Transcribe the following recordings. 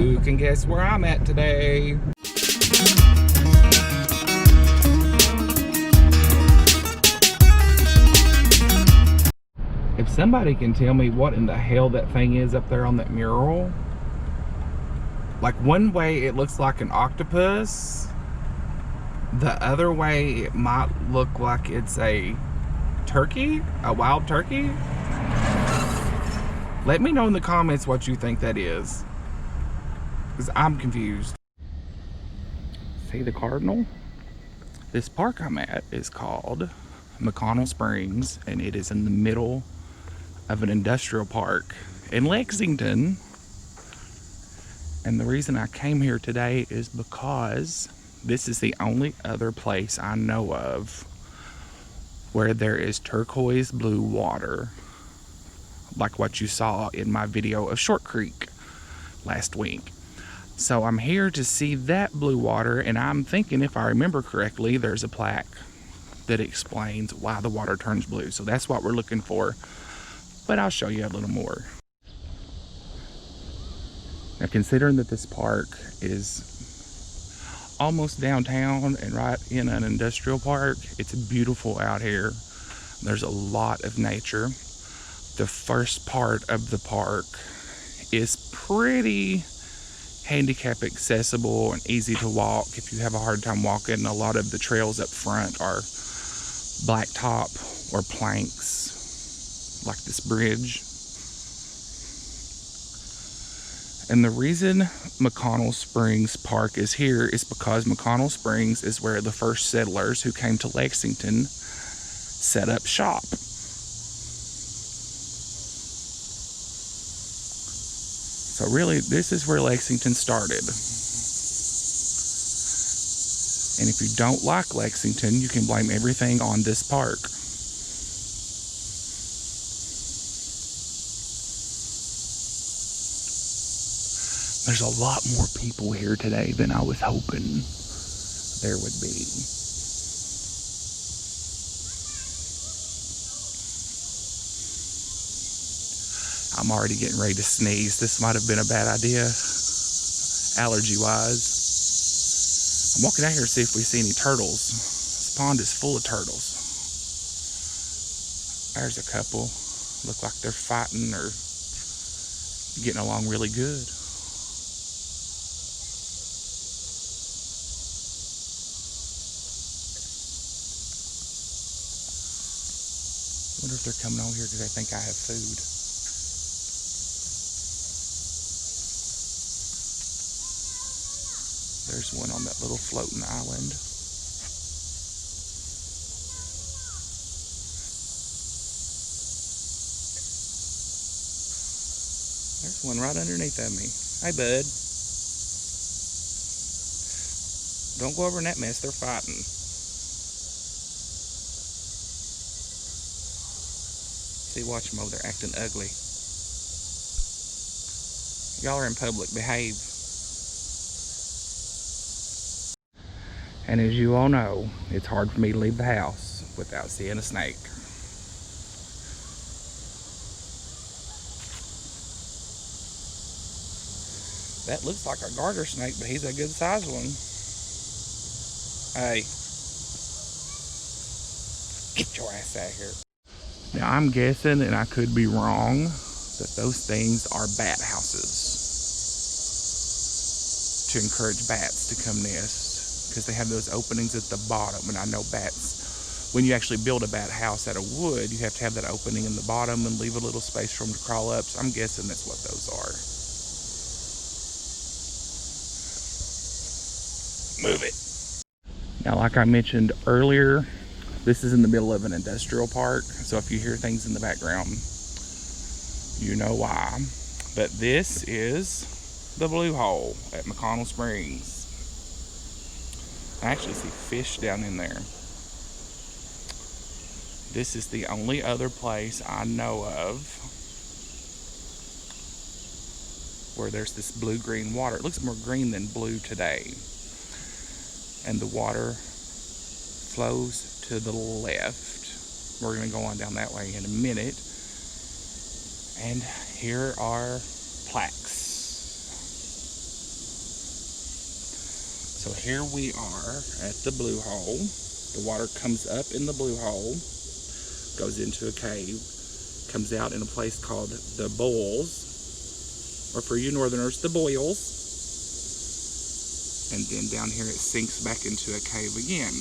Who can guess where I'm at today? If somebody can tell me what in the hell that thing is up there on that mural. Like, one way it looks like an octopus. The other way it might look like it's a turkey, a wild turkey. Let me know in the comments what you think that is, because I'm confused. See the cardinal? This park I'm at is called McConnell Springs, and it is in the middle of an industrial park in Lexington. And the reason I came here today is because this is the only other place I know of where there is turquoise blue water, like what you saw in my video of Short Creek last week. So I'm here to see that blue water, and I'm thinking, if I remember correctly, there's a plaque that explains why the water turns blue. So that's what we're looking for, but I'll show you a little more. Now, considering that this park is almost downtown and right in an industrial park, it's beautiful out here. There's a lot of nature. The first part of the park is pretty handicap accessible and easy to walk if you have a hard time walking. A lot of the trails up front are blacktop or planks, like this bridge. And the reason McConnell Springs Park is here is because McConnell Springs is where the first settlers who came to Lexington set up shop. So really, this is where Lexington started. And if you don't like Lexington, you can blame everything on this park. There's a lot more people here today than I was hoping there would be. I'm already getting ready to sneeze. This might have been a bad idea, allergy-wise. I'm walking out here to see if we see any turtles. This pond is full of turtles. There's a couple. Look like they're fighting or getting along really good. I wonder if they're coming over here because they think I have food. There's one on that little floating island. There's one right underneath of me. Hey, bud. Don't go over in that mess. They're fighting. See, watch them over there acting ugly. Y'all are in public. Behave. And as you all know, it's hard for me to leave the house without seeing a snake. That looks like a garter snake, but he's a good sized one. Hey, get your ass out of here. Now I'm guessing, and I could be wrong, that those things are bat houses to encourage bats to come nest. Because they have those openings at the bottom, and I know bats, when you actually build a bat house out of wood, you have to have that opening in the bottom and leave a little space for them to crawl up. So I'm guessing that's what those are. Move it. Now, like I mentioned earlier, this is in the middle of an industrial park, so if you hear things in the background, you know why. But this is the Blue Hole at McConnell Springs. I actually see fish down in there. This is the only other place I know of where there's this blue-green water. It looks more green than blue today. And the water flows to the left. We're going to go on down that way in a minute. And here are plaques. So here we are at the blue hole. The water comes up in the blue hole, goes into a cave, comes out in a place called the Boils, or for you northerners, the Boils. And then down here it sinks back into a cave again.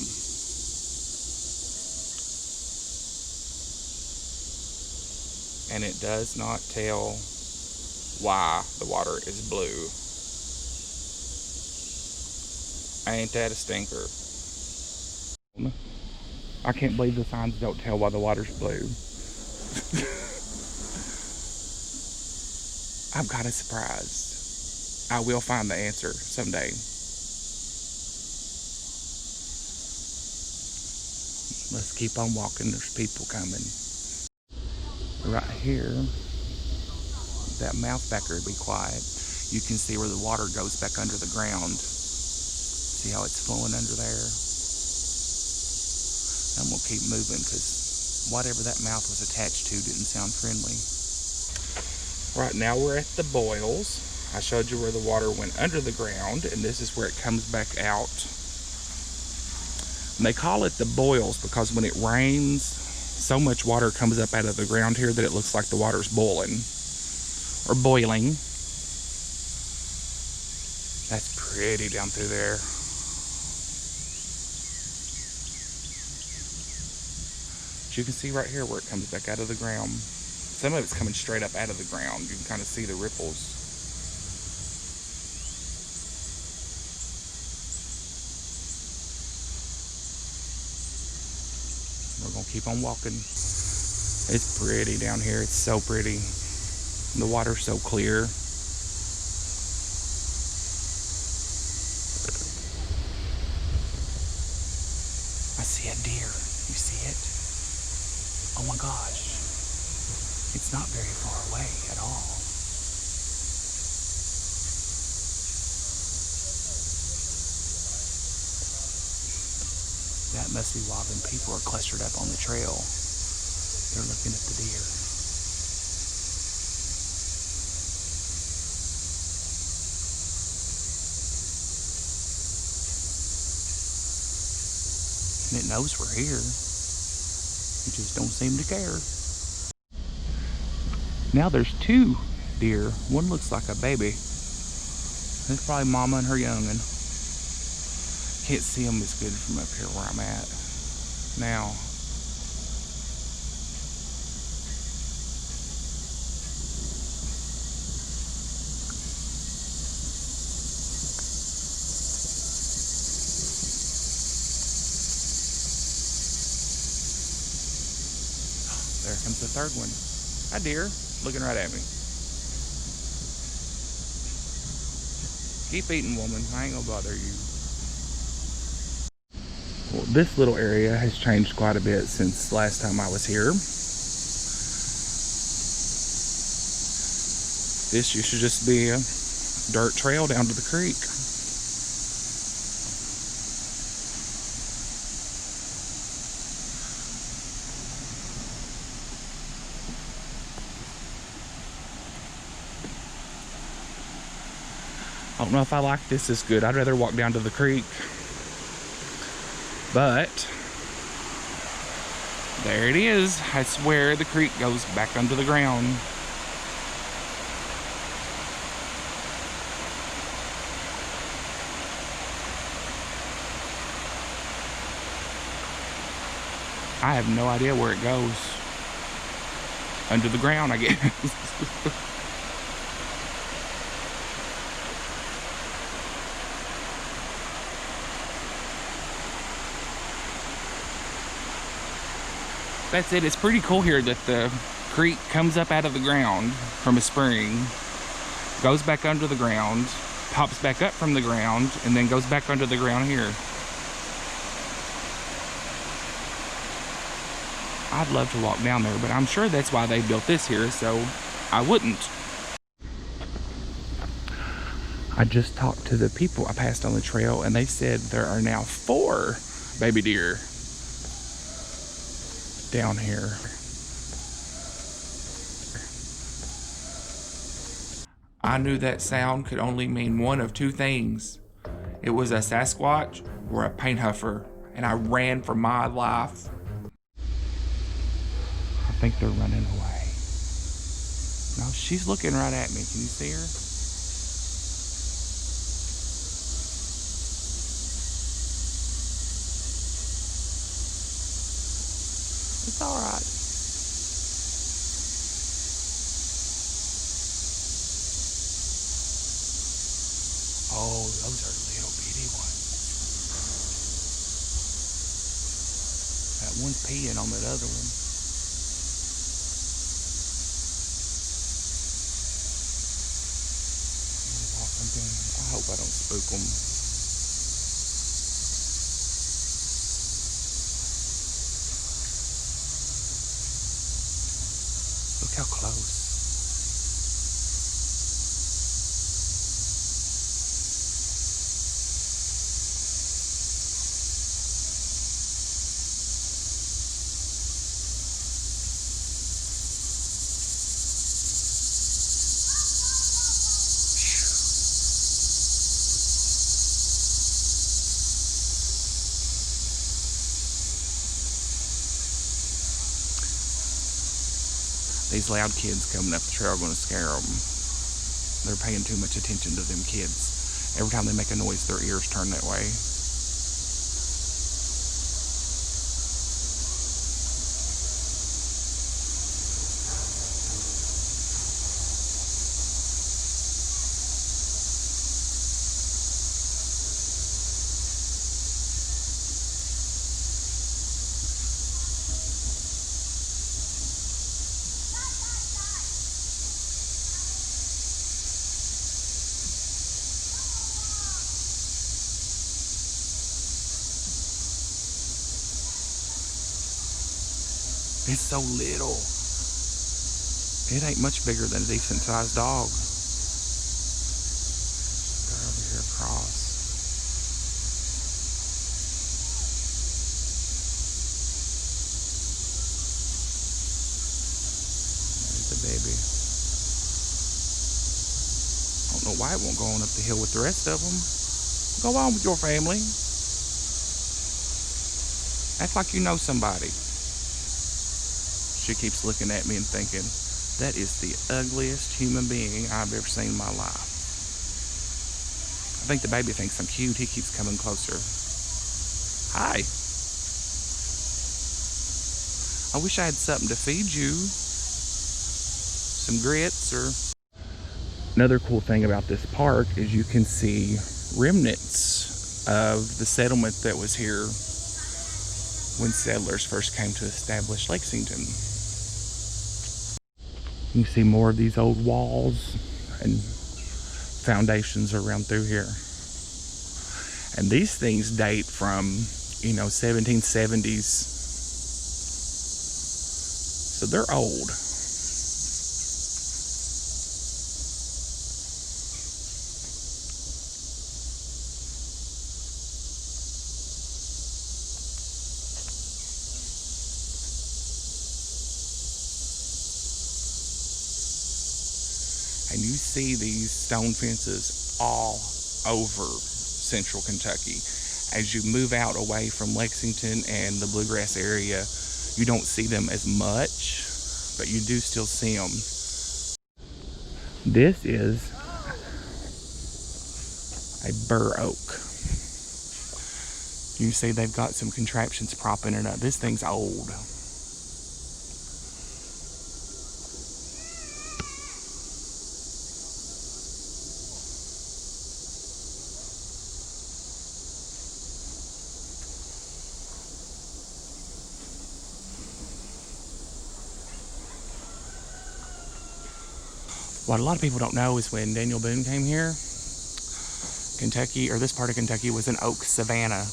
And it does not tell why the water is blue. Ain't that a stinker? I can't believe the signs don't tell why the water's blue. I've got a surprise. I will find the answer someday. Let's keep on walking. There's people coming. Right here, that mouth back there, be quiet. You can see where the water goes back under the ground. See how it's flowing under there? I'm gonna keep moving because whatever that mouth was attached to didn't sound friendly. Right now we're at the Boils. I showed you where the water went under the ground, and this is where it comes back out. And they call it the Boils because when it rains, so much water comes up out of the ground here that it looks like the water's boiling or boiling. That's pretty down through there. But you can see right here where it comes back out of the ground. Some of it's coming straight up out of the ground. You can kind of see the ripples. We're gonna keep on walking. It's pretty down here. It's so pretty. The water's so clear. I see a deer. You see it? Oh my gosh. It's not very far away at all. That must be why them people are clustered up on the trail. They're looking at the deer. And it knows we're here. It just don't seem to care. Now there's two deer. One looks like a baby. That's probably mama and her young'un. Can't see them as good from up here where I'm at. Now, there comes the third one. Hi deer, looking right at me. Keep eating, woman. I ain't gonna bother you. Well, this little area has changed quite a bit since last time I was here. This used to just be a dirt trail down to the creek. I don't know if I like this as good. I'd rather walk down to the creek. But there it is. That's where the creek goes back under the ground. I have no idea where it goes. Under the ground, I guess. That's it. It's pretty cool here that the creek comes up out of the ground from a spring, goes back under the ground, pops back up from the ground, and then goes back under the ground here. I'd love to walk down there, but I'm sure that's why they built this here, so I wouldn't. I just talked to the people I passed on the trail, and they said there are now 4 baby deer down here. I knew that sound could only mean one of 2 things. It was a Sasquatch or a paint huffer, and I ran for my life. I think they're running away. No, she's looking right at me. Can you see her? It's all right. Oh, those are little bitty ones. That one's peeing on that other one. I hope I don't spook them. Look how close. These loud kids coming up the trail are going to scare them. They're paying too much attention to them kids. Every time they make a noise, their ears turn that way. It's so little. It ain't much bigger than a decent sized dog. They're over here across. There's the baby. I don't know why it won't go on up the hill with the rest of them. Go on with your family. Act like you know somebody. She keeps looking at me and thinking, that is the ugliest human being I've ever seen in my life. I think the baby thinks I'm cute. He keeps coming closer. Hi. I wish I had something to feed you. Some grits or... Another cool thing about this park is you can see remnants of the settlement that was here when settlers first came to establish Lexington. You can see more of these old walls and foundations around through here. And these things date from, 1770s. So they're old. And you see these stone fences all over central Kentucky. As you move out away from Lexington and the Bluegrass area, you don't see them as much, but you do still see them. This is a bur oak. You see they've got some contraptions propping it up. This thing's old. What a lot of people don't know is when Daniel Boone came here, Kentucky, or this part of Kentucky, was an oak savanna.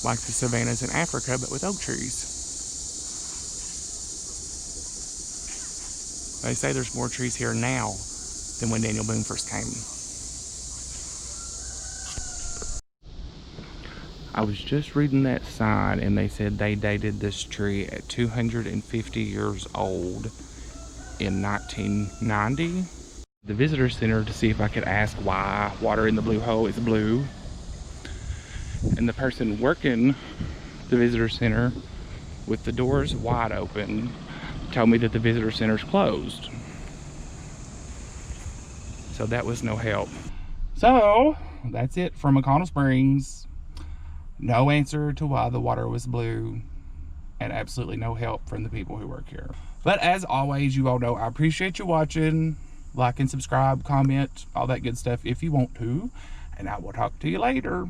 Like the savannas in Africa, but with oak trees. They say there's more trees here now than when Daniel Boone first came. I was just reading that sign and they said they dated this tree at 250 years old in 1990. the visitor center to see if I could ask why water in the blue hole is blue. And the person working the visitor center with the doors wide open told me that the visitor center's closed. So that was no help. So that's it from McConnell Springs. No answer to why the water was blue, and absolutely no help from the people who work here. But as always, you all know I appreciate you watching. Like and subscribe, comment, all that good stuff if you want to. And I will talk to you later.